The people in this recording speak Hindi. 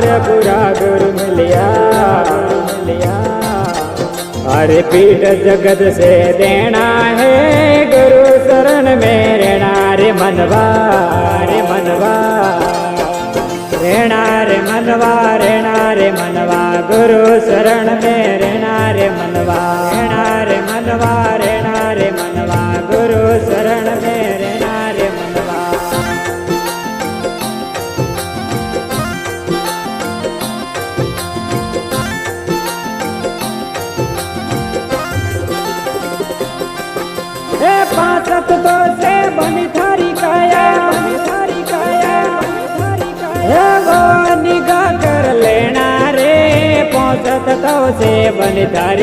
पूरा गुरु मिलिया अरे पीठ जगत से देना है गुरु शरण में रहना रे मनवा रहना रे मनवा रहना रे मनवा गुरु शरण में रहना रे मनवा रहना रे मनवा रहना रे मनवा गुरु शरण में रहना रे मनवा। पांचत तो से बनी थारी काया वो निगाह कर लेना रे पांचत तो से बनी थारी